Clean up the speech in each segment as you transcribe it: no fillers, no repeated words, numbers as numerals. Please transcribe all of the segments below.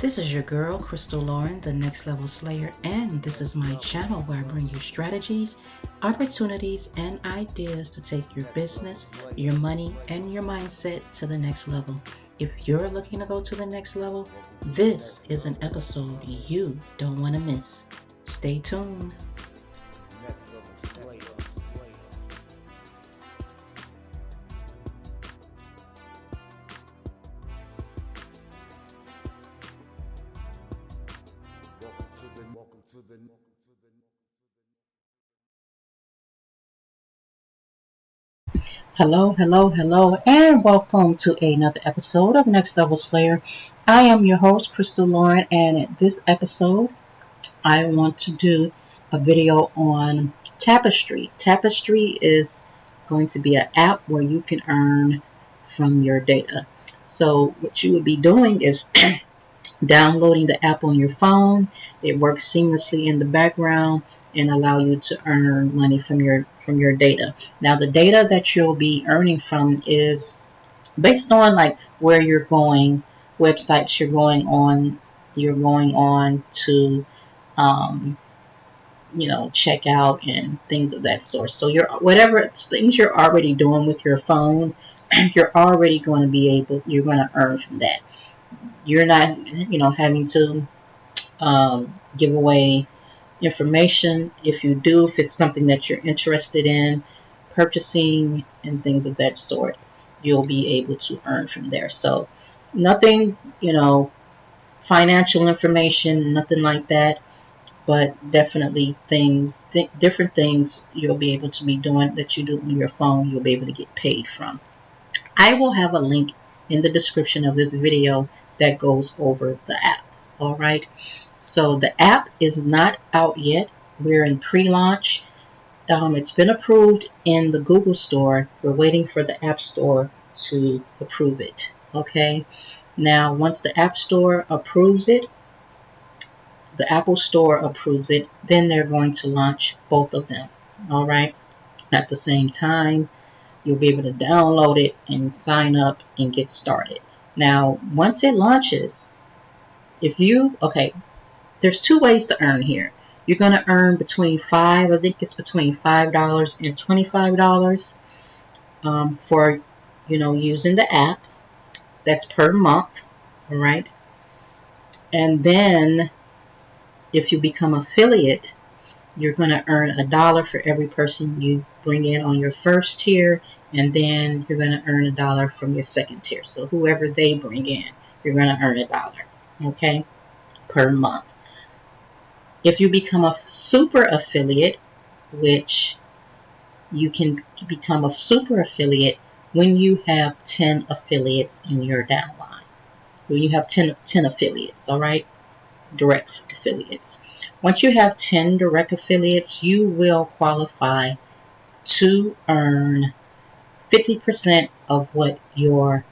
This is your girl, Crystal Lauren, the Next Level Slayer, and this is my channel where I bring you strategies, opportunities, and ideas to take your business, your money, and your mindset to the next level. If you're looking to go to the next level, this is an episode you don't want to miss. Stay tuned. Hello, and welcome to another episode of Next Level Slayer. I am your host, Crystal Lauren, and in this episode, I want to do a video on Tapestri. Tapestri is going to be an app where you can earn from your data. So what you would be doing is downloading the app on your phone. It works seamlessly in the background and allow you to earn money from your data. Now the data that you'll be earning from is based on like where you're going, websites you're going on to check out and things of that sort. So whatever things you're already doing with your phone, you're already going to earn from that. You're not having to give away information. If it's something that you're interested in purchasing and things of that sort, you'll be able to earn from there. So nothing, financial information, nothing like that, but definitely different things you'll be able to be doing that you do on your phone, you'll be able to get paid from. I will have a link in the description of this video that goes over the app. All right. So the app is not out yet. We're in pre-launch. It's been approved in the Google Store. We're waiting for the App Store to approve it. Okay. Now, once the App Store approves it, the Apple Store approves it, then they're going to launch both of them. All right. At the same time, you'll be able to download it and sign up and get started. Now, once it launches, there's two ways to earn here. You're going to earn between $5 and $25 for, using the app. That's per month. All right. And then if you become affiliate, you're going to earn $1 for every person you bring in on your first tier, and then you're going to earn $1 from your second tier. So whoever they bring in, you're going to earn $1, okay, per month. If you become a super affiliate, which you can become a super affiliate when you have 10 affiliates in your downline. When you have 10 affiliates, all right? Direct affiliates. Once you have 10 direct affiliates, you will qualify to earn 50% of what your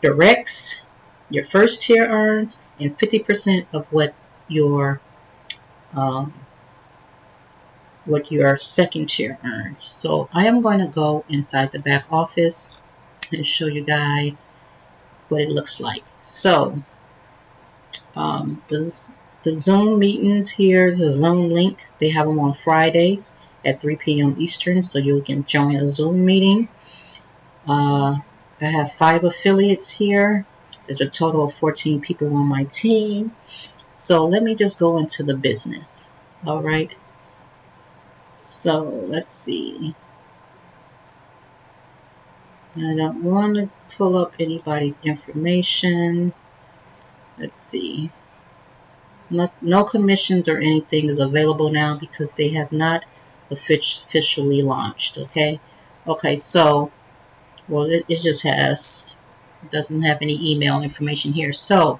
directs, your first tier earns, and 50% of what your second tier earns. So I am going to go inside the back office and show you guys what it looks like. So the Zoom meetings here, the Zoom link, they have them on Fridays at 3 p.m. Eastern, so you can join a Zoom meeting. I have 5 affiliates here. There's a total of 14 people on my team. So let me just go into the business. All right. So let's see. I don't want to pull up anybody's information. Let's see. No commissions or anything is available now because they have not officially launched. Okay. So, well, it just doesn't have any email information here. So,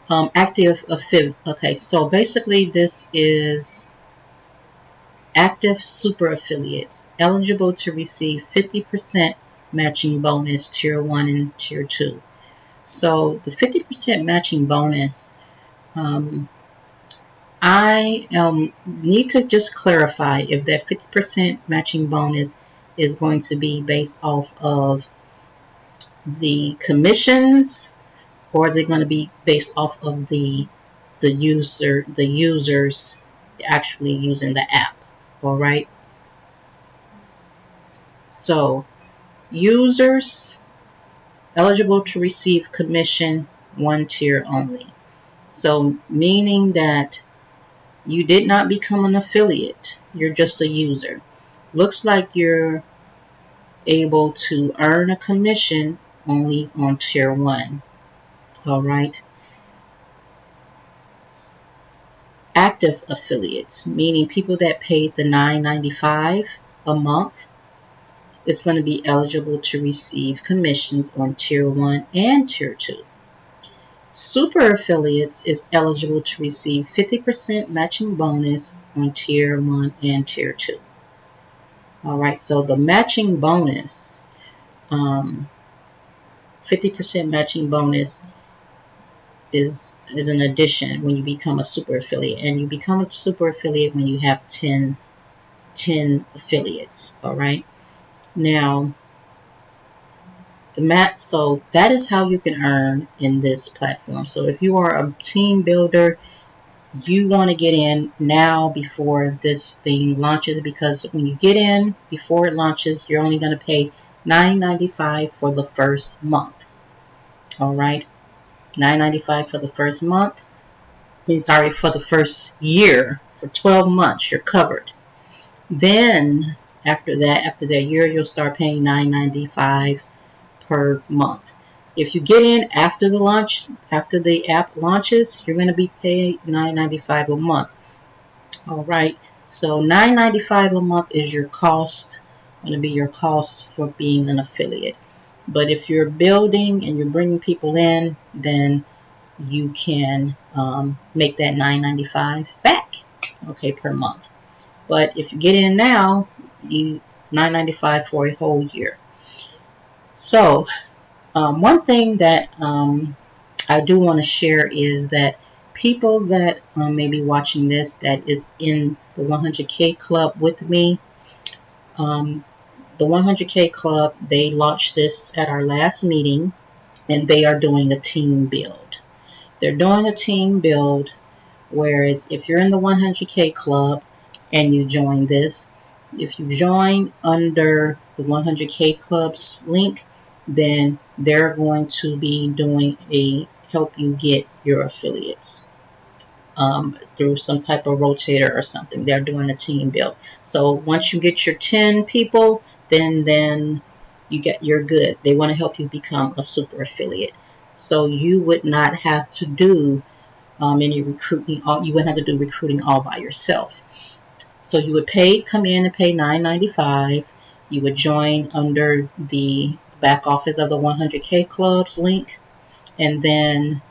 active affiliate. Okay. So basically this is active super affiliates eligible to receive 50% matching bonus tier 1 and tier 2. So the 50% matching bonus, I need to just clarify if that 50% matching bonus is going to be based off of the commissions or is it going to be based off of the users actually using the app? All right. So users eligible to receive commission, one tier only. So meaning that you did not become an affiliate, you're just a user. Looks like you're able to earn a commission only on tier 1. All right. Active affiliates, meaning people that paid the $9.95 a month, is going to be eligible to receive commissions on tier 1 and tier 2. Super affiliates is eligible to receive 50% matching bonus on tier 1 and tier 2. All right, so the matching bonus, 50% matching bonus is an addition when you become a super affiliate, and you become a super affiliate when you have 10 affiliates. All right, now so that is how you can earn in this platform. So if you are a team builder, you want to get in now before this thing launches, because when you get in before it launches, you're only going to pay $9.95 for the first month. All right, $9.95 for the first month. Sorry, for the first year. For 12 months, you're covered. Then after that year, you'll start paying $9.95 per month. If you get in after the launch, after the app launches, you're going to be paid $9.95 a month. All right, so $9.95 a month is your cost, going to be your cost for being an affiliate. But if you're building and you're bringing people in, then you can make that $9.95 back, okay, per month. But if you get in now, you $9.95 for a whole year. So one thing that I do want to share is that people that may be watching this that is in the 100K Club with me, the 100K Club, they launched this at our last meeting, and they are doing a team build. They're doing a team build, whereas if you're in the 100K Club and you join this, if you join under the 100K Club's link, then they're going to be doing help you get your affiliates through some type of rotator or something. They're doing a team build. So once you get your 10 people, then you're good. They want to help you become a super affiliate. So you would not have to do any recruiting. You wouldn't have to do recruiting all by yourself. So you would come in and pay $9.95. You would join under the back office of the 100K Club's link, and then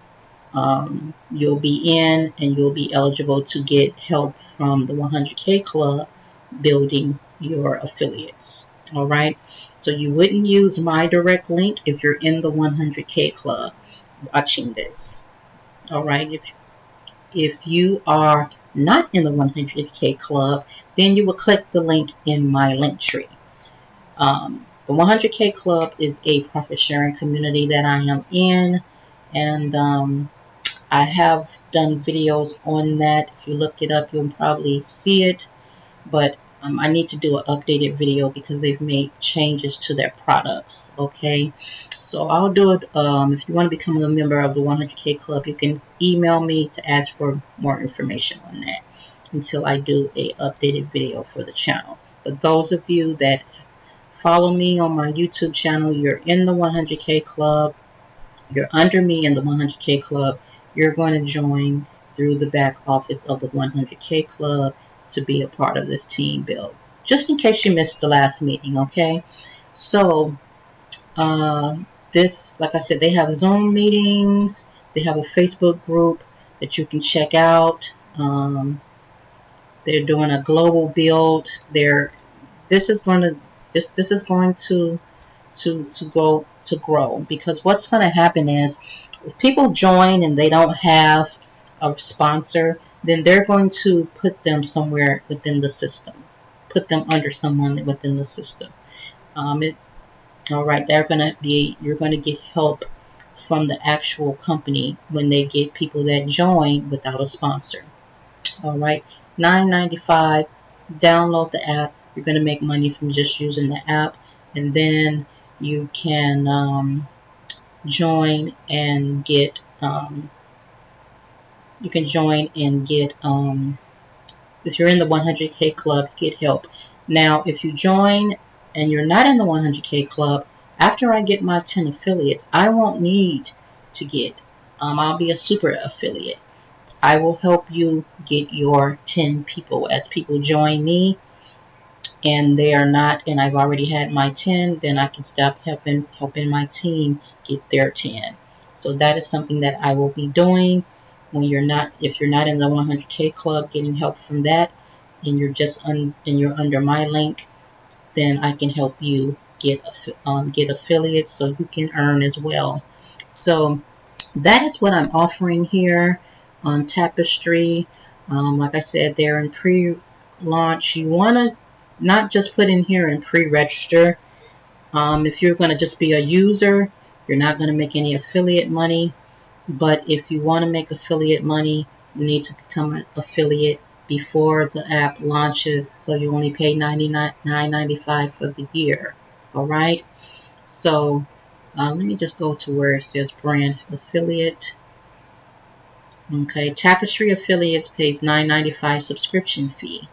you'll be in and you'll be eligible to get help from the 100K Club building your affiliates. All right, so you wouldn't use my direct link if you're in the 100K Club watching this. All right, if you are not in the 100K Club, then you will click the link in my LINKTREE. The 100K Club is a profit sharing community that I am in, and I have done videos on that. If you look it up, you'll probably see it, but I need to do an updated video because they've made changes to their products. Okay, so I'll do it. If you want to become a member of the 100K Club, you can email me to ask for more information on that until I do a updated video for the channel. But those of you that follow me on my YouTube channel, you're in the 100K Club, you're under me in the 100K Club, you're going to join through the back office of the 100K Club to be a part of this team build, just in case you missed the last meeting. Okay, so this, like I said, they have Zoom meetings, they have a Facebook group that you can check out. They're doing a global build. This is going to grow, because what's going to happen is if people join and they don't have a sponsor, then they're going to put them somewhere within the system, put them under someone within the system. All right, you're going to get help from the actual company when they get people that join without a sponsor. All right, $9.95. Download the app. You're going to make money from just using the app, and then you can join and get if you're in the 100K club, get help. Now, if you join and you're not in the 100K club, after I get my 10 affiliates, I won't need to get, I'll be a super affiliate. I will help you get your 10 people. As people join me and they are not, and I've already had my 10, then I can stop helping my team get their 10. So that is something that I will be doing when you're not, if you're not in the 100K club, getting help from that, and you're just you're under my link, then I can help you get affiliates so you can earn as well. So that is what I'm offering here on Tapestri. Like I said, they're in pre-launch. You want to not just put in here and pre-register. If you're going to just be a user, you're not going to make any affiliate money. But if you want to make affiliate money, you need to become an affiliate before the app launches. So you only pay $99.95 for the year. All right. So let me just go to where it says brand affiliate. Okay, Tapestri affiliates pays $9.95 subscription fee.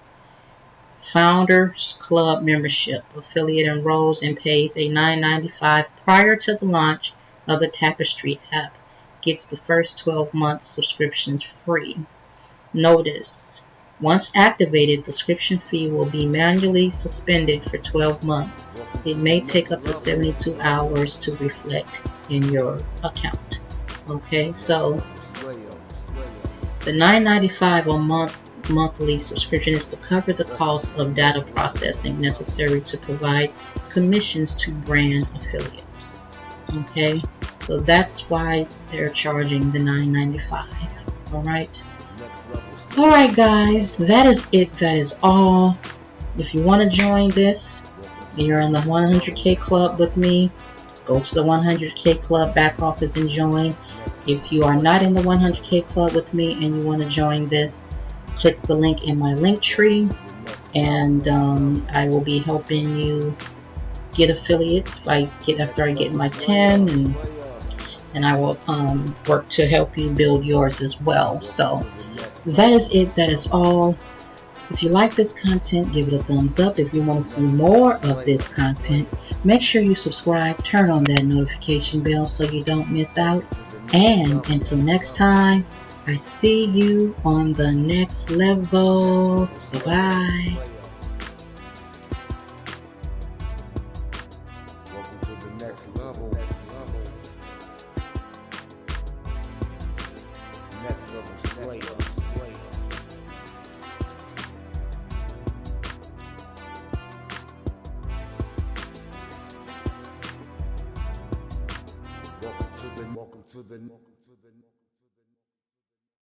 Founders Club membership affiliate enrolls and pays a $9.95 prior to the launch of the Tapestri app. Gets the first 12 months subscriptions free. Notice: once activated, the subscription fee will be manually suspended for 12 months. It may take up to 72 hours to reflect in your account. Okay, so the $9.95 a monthly subscription is to cover the cost of data processing necessary to provide commissions to brand affiliates. Okay, so that's why they're charging the $9.95. All right, guys, that is it. That is all. If you want to join this, you're in the 100K club with me, go to the 100K club back office and join. If you are not in the 100K club with me and you want to join this, click the link in my LINKTREE, and I will be helping you get affiliates after I get my 10, and I will work to help you build yours as well. So that is it. That is all. If you like this content, give it a thumbs up. If you want to see more of this content, make sure you subscribe, turn on that notification bell so you don't miss out. And until next time, I see you on the next level. Bye-bye. Welcome to the